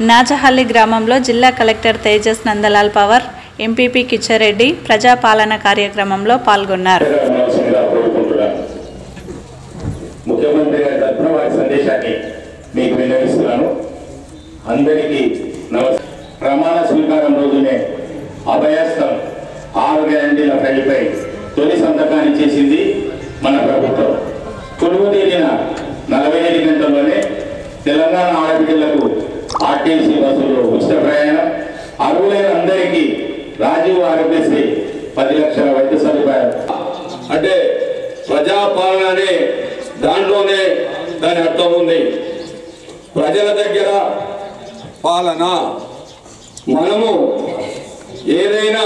నాచహల్లి గ్రామంలో జిల్లా collector Tejas Nandlal Pawar, MPP Kichchareddy Prajapalana కార్యక్రమంలో పాల్గొన్నారు. ముఖ్యమంత్రి గారి తరఫున వారి సందేశాన్ని మీకు విన్నవిస్తున్నాను. అందరికీ నమస్కారం. ప్రమాణ స్వీకారం రోజునే అభయస్థం 6 గ్యారంటీల ఫైల్పై తొలి సంతకాన్ని చేసింది మన ప్రభుత్వం. కొలువు తీరిన 45 గంటల్లోనే తెలంగాణ ఆడబిడ్డలకు ఆర్టీసీ బస్సులో ఉచిత ప్రయాణం, అర్హులైన అందరికీ రాజీవ్ ఆరోగ్యశ్రీ 10 లక్షల వైద్య సదుపాయాలు. అంటే ప్రజాపాలన అనే దాంట్లోనే దాని అర్థం ఉంది. ప్రజల దగ్గర పాలన. మనము ఏదైనా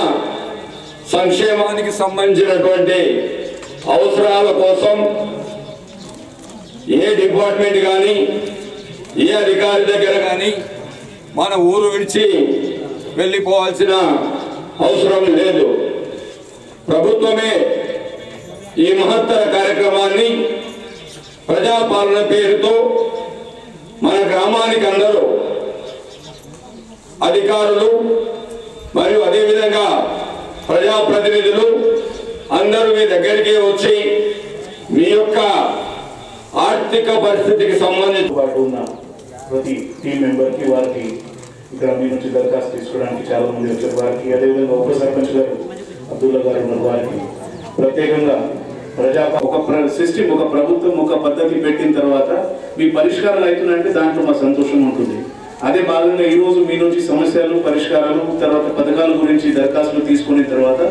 సంక్షేమానికి సంబంధించినటువంటి అవసరాల కోసం ఏ డిపార్ట్మెంట్ కానీ ఏ అధికారి దగ్గర కానీ మన ఊరు విడిచి వెళ్ళిపోవాల్సిన అవసరం లేదు. ప్రభుత్వమే ఈ మహత్తర కార్యక్రమాన్ని ప్రజాపాలన పేరుతో మన గ్రామానికి అందరూ అధికారులు మరియు అదేవిధంగా ప్రజాప్రతినిధులు అందరూ మీ దగ్గరికి వచ్చి మీ యొక్క ఆర్థిక పరిస్థితికి సంబంధించి ఉన్న ప్రతి టీం మెంబర్కి, వారికి ఇక్కడ మీ నుంచి దరఖాస్తు తీసుకోవడానికి చాలా మంది వచ్చారు. వారికి అదేవిధంగా ఉప సర్పంచ్ గారు అబ్దుల్లా గారు ఉన్న వారికి ప్రత్యేకంగా ఒక సిస్టమ్, ఒక ప్రభుత్వం ఒక పద్ధతి పెట్టిన తర్వాత మీ పరిష్కారాలు అవుతున్నాయంటే దాంట్లో మా సంతోషం ఉంటుంది. అదే భాగంగా ఈరోజు మీ నుంచి సమస్యలు, పరిష్కారాలు, తర్వాత పథకాల గురించి దరఖాస్తులు తీసుకున్న తర్వాత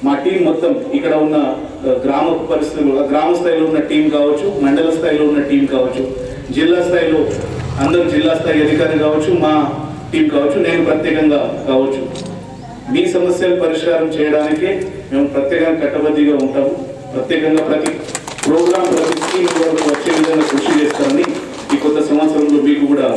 మా టీం మొత్తం ఇక్కడ ఉన్న గ్రామ పరిస్థితులు, గ్రామ స్థాయిలో ఉన్న టీం కావచ్చు, మండల స్థాయిలో ఉన్న టీం కావచ్చు, జిల్లా స్థాయిలో అందరూ జిల్లా స్థాయి అధికారి కావచ్చు, మా టీం కావచ్చు, నేను ప్రత్యేకంగా కావచ్చు, మీ సమస్యలు పరిష్కారం చేయడానికే మేము ప్రత్యేకంగా కట్టబద్దిగా ఉంటాము. ప్రత్యేకంగా ప్రతి ప్రోగ్రామ్, ప్రతి స్కీమ్ వచ్చే విధంగా కృషి చేస్తామని ఈ కొత్త సంవత్సరంలో మీకు కూడా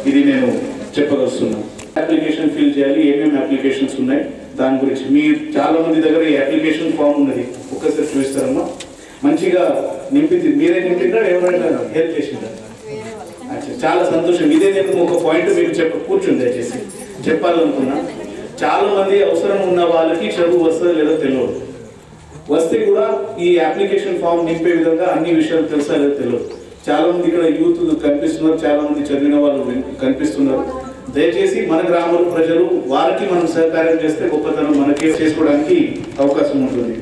ఇది నేను చెప్పగలుస్తున్నాను. అప్లికేషన్ ఫిల్ చేయాలి, ఏమేమి అప్లికేషన్స్ ఉన్నాయి దాని గురించి మీరు చాలా మంది దగ్గర ఈ అప్లికేషన్ ఫామ్ ఉన్నది, ఒక్కసారి చూపిస్తారమ్మా. మంచిగా నింపింది, మీరే నింపిందా ఎవరైనా హెల్ప్ చేసిందా? చాలా సంతోషం. ఇదే నేను ఒక పాయింట్ మీకు కూర్చుంది దయచేసి చెప్పాలనుకున్నా. చాలా మంది అవసరం ఉన్న వాళ్ళకి చదువు వస్తుందో లేదో తెలియదు. వస్తే కూడా ఈ అప్లికేషన్ ఫామ్ నింపే విధంగా అన్ని విషయాలు తెలుసా లేదో తెలియదు. చాలా మంది ఇక్కడ యూత్ కనిపిస్తున్నారు, చాలా మంది చదివిన వాళ్ళు కనిపిస్తున్నారు. దయచేసి మన గ్రామాల ప్రజలు వారికి మనం సహకారం చేస్తే గొప్పతనం మనకే చేసుకోవడానికి అవకాశం ఉంటుంది.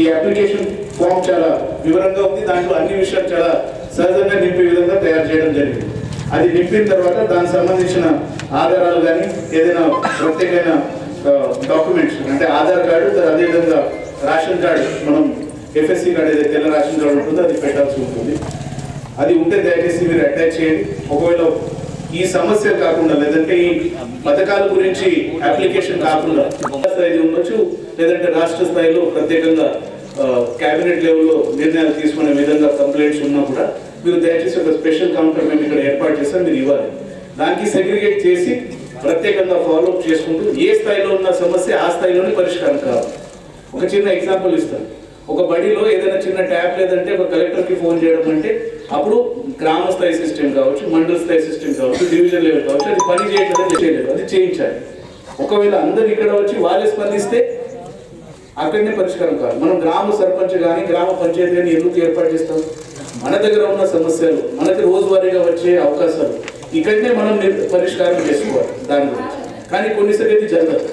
ఈ అప్లికేషన్ ఫామ్ చాలా వివరంగా ఉంది. దాంట్లో అన్ని విషయాలు చాలా సహజంగా నింపే విధంగా తయారు చేయడం జరిగింది. అది నింపిన తర్వాత దానికి సంబంధించిన ఆధారాలు కానీ ఏదైనా ప్రత్యేకమైన డాక్యుమెంట్స్ అంటే ఆధార్ కార్డు, అదేవిధంగా రేషన్ కార్డు, మనం ఎఫ్ఎస్సి కార్డు ఏదైతే తెల్ల రేషన్ కార్డు ఉంటుందో అది పెట్టాల్సి ఉంటుంది. అది ఉంటే దయచేసి మీరు అటాచ్ చేయండి. ఒకవేళ ఈ సమస్య కాకుండా లేదంటే ఈ పథకాల గురించి అప్లికేషన్ కాకుండా స్థాయి ఉండొచ్చు, లేదంటే రాష్ట్ర స్థాయిలో ప్రత్యేకంగా క్యాబినెట్ లెవెల్లో నిర్ణయాలు తీసుకునే విధంగా కంప్లైంట్స్ ఉన్నా కూడా మీరు దయచేసి ఒక స్పెషల్ కౌంటర్ మేము ఇక్కడ ఏర్పాటు చేస్తాం, మీరు ఇవ్వాలి. దానికి సెగ్రిగేట్ చేసి ప్రత్యేకంగా ఫాలోఅప్ చేసుకుంటూ ఏ స్థాయిలో ఉన్న సమస్య ఆ స్థాయిలోనే పరిష్కారం కావాలి. ఒక చిన్న ఎగ్జాంపుల్ ఇస్తాను. ఒక బడిలో ఏదైనా చిన్న ట్యాప్ లేదంటే ఒక కలెక్టర్కి ఫోన్ చేయడం అంటే అప్పుడు గ్రామ స్థాయి సిస్టమ్ కావచ్చు, మండల స్థాయి సిస్టమ్ కావచ్చు, డివిజన్ లెవెల్ కావచ్చు, అది పని చేయలేదు, అది చేయించాలి. ఒకవేళ అందరు ఇక్కడ వచ్చి వాళ్ళే స్పందిస్తే అక్కడనే పరిష్కారం కావాలి. మనం గ్రామ సర్పంచ్ కానీ గ్రామ పంచాయతీ కానీ ఎందుకు ఏర్పాటు చేస్తాం? మన దగ్గర ఉన్న సమస్యలు, మనకి రోజువారీగా వచ్చే అవకాశాలు ఇక్కడనే మనం పరిష్కారం చేసుకోవాలి దాని గురించి. కానీ కొన్నిసార్లు ఇది జరగదు.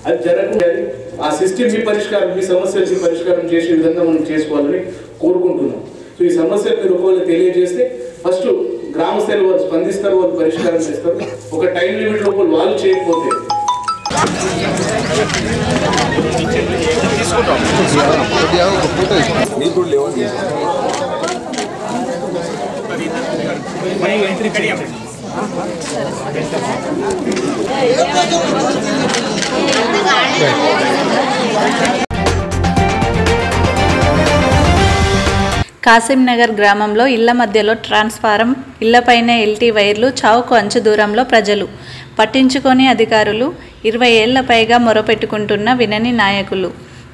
అది జరగకుండా ఆ సిస్టమ్ మీ పరిష్కారం, మీ సమస్యలకి పరిష్కారం చేసే విధంగా మనం చేసుకోవాలని కోరుకుంటున్నాం. సో ఈ సమస్యలు మీరు ఒకవేళ తెలియజేస్తే ఫస్ట్ గ్రామ స్థాయిలో వాళ్ళు స్పందిస్తారు, వాళ్ళు పరిష్కారం చేస్తారు. ఒక టైం లిమిట్ లోపల వాళ్ళు చేయకపోతే కాసింనగర్ గ్రామంలో ఇళ్ల మధ్యలో ట్రాన్స్ఫారం, ఇళ్లపైనే ఎల్టీ వైర్లు, చావుకు అంచు దూరంలో ప్రజలు పట్టించుకొని అధికారులు 20 ఏళ్ల పైగా మొరపెట్టుకుంటున్న వినని నాయకులు.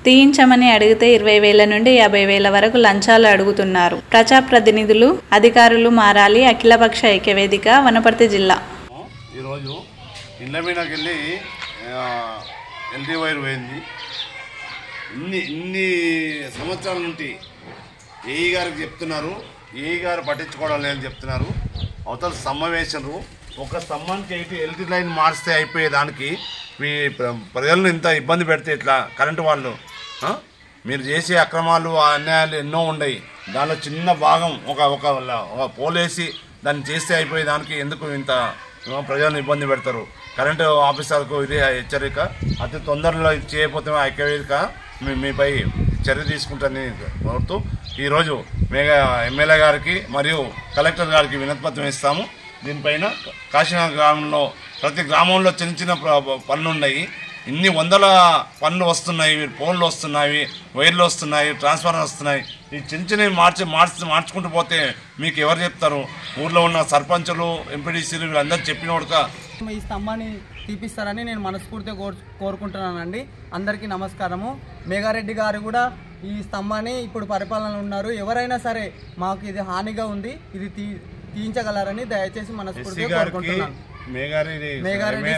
తీయించమని అడిగితే 20,000 నుండి 50,000 వరకు లంచాలు అడుగుతున్నారు. ప్రజాప్రతినిధులు, అధికారులు మారాలి. అఖిలపక్ష ఐక్యవేదిక, వనపర్తి జిల్లా. ఈరోజు ఇళ్ళ మీదకి వెళ్ళి ఎల్టీ వైర్ పోయింది. ఇన్ని సంవత్సరాల నుండి ఏఈ గారికి చెప్తున్నారు, ఏఈ గారు పట్టించుకోవడం లేదని చెప్తున్నారు. అవతల స్తంభం వేసారు, ఒక స్తంభానికి అయితే ఎల్టీ లైన్ మార్చితే అయిపోయేదానికి మీ ప్రజలను ఇంత ఇబ్బంది పెడితే ఇట్లా కరెంటు వాళ్ళు మీరు చేసే అక్రమాలు అన్యాయాలు ఎన్నో ఉన్నాయి. దానిలో చిన్న భాగం ఒక పోలేసి దాన్ని చేస్తే అయిపోయేదానికి ఎందుకు ఇంత ప్రజలను ఇబ్బంది పెడతారు? కరెంటు ఆఫీసర్కు ఇదే హెచ్చరిక. అతి తొందరలో ఇది చేయకపోతే ఐక్యవేదిక మీపై చర్య తీసుకుంటానని కోరుతూ ఈరోజు ఎమ్మెల్యే గారికి మరియు కలెక్టర్ గారికి వినతిపత్రం ఇస్తాము. దీనిపైన కాశీనగర్ గ్రామంలో ప్రతి గ్రామంలో చిన్న చిన్న పనులు ఉన్నాయి. ఇన్ని వందల పనులు వస్తున్నాయి, పోల్లు వస్తున్నాయి, వైర్లు వస్తున్నాయి, ట్రాన్స్ఫార్మర్ వస్తున్నాయి. ఈ చిన్న చిన్నవి మార్చుకుంటూ పోతే మీకు ఎవరు చెప్తారు? ఊర్లో ఉన్న సర్పంచులు, ఎంపీడీసీలు వీళ్ళందరూ చెప్పినోడుగా ఈ స్తంభాన్ని తీపిస్తారని నేను మనస్ఫూర్తిగా కోరుకుంటున్నానండి. అందరికీ నమస్కారము. మేఘారెడ్డి గారు కూడా ఈ స్తంభాన్ని ఇప్పుడు పరిపాలనలో ఉన్నారు. ఎవరైనా సరే మాకు ఇది హానిగా ఉంది, ఇది తీయించగలరని దయచేసి మనస్ఫూర్తిగా కోరుకుంటున్నాను. మేఘారెడ్డి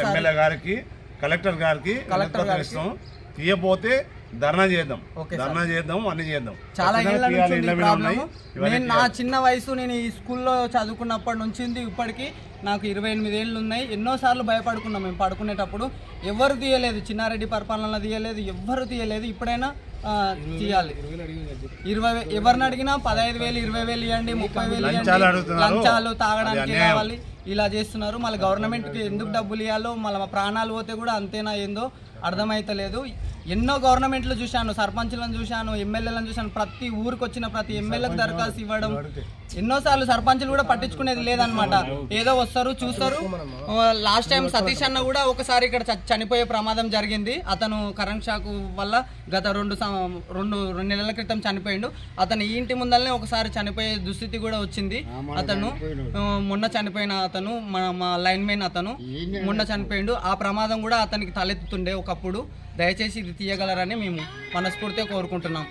ఎమ్మెల్యే గారికి, కలెక్టర్ గారికి తీయపోతే ధర్నా చేద్దాం, అన్ని చేద్దాం. చాలా ఏళ్ళ నుంచి నేను నా చిన్న వయసు నేను ఈ స్కూల్లో చదువుకున్నప్పటి నుంచి ఇప్పటికీ నాకు 28 ఏళ్ళు ఉన్నాయి. ఎన్నోసార్లు భయపడుకున్నాం మేము పడుకునేటప్పుడు. ఎవరు తీయలేదు, చిన్నారెడ్డి పరిపాలనలో తీయలేదు, ఎవ్వరు తీయలేదు. ఇప్పుడైనా తీయాలి. ఎవరిని అడిగినా 15,000 20,000 ఇవ్వండి, 30,000 ఇవ్వండి, లంచాలు తాగడానికి కావాలి, ఇలా చేస్తున్నారు. మళ్ళీ గవర్నమెంట్కి ఎందుకు డబ్బులు ఇవ్వాలో, మళ్ళీ ప్రాణాలు పోతే కూడా అంతేనా ఏందో అర్థమైతలేదు. ఎన్నో గవర్నమెంట్లు చూశాను, సర్పంచ్లను చూశాను, ఎమ్మెల్యేలను చూశాను. ప్రతి ఊరికి వచ్చిన ప్రతి ఎమ్మెల్యేలకు దరఖాస్తు ఇవ్వడం, ఎన్నోసార్లు సర్పంచులు కూడా పట్టించుకునేది లేదనమాట. ఏదో వస్తారు చూస్తారు. లాస్ట్ టైం సతీష్ అన్న కూడా ఒకసారి ఇక్కడ చనిపోయే ప్రమాదం జరిగింది. అతను కరెంట్ షాక్ వల్ల గత రెండు నెలల క్రితం చనిపోయిండు. అతను ఈ ఇంటి ముందరనే ఒకసారి చనిపోయే దుస్థితి కూడా వచ్చింది. అతను మొన్న చనిపోయిన అతను మా లైన్ మెయిన్ అతను మొన్న చనిపోయిండు. ఆ ప్రమాదం కూడా అతనికి తలెత్తుతుండే ఒకప్పుడు. దయచేసి ఇది తీయగలరని మేము మనస్ఫూర్తిగా కోరుకుంటున్నాం.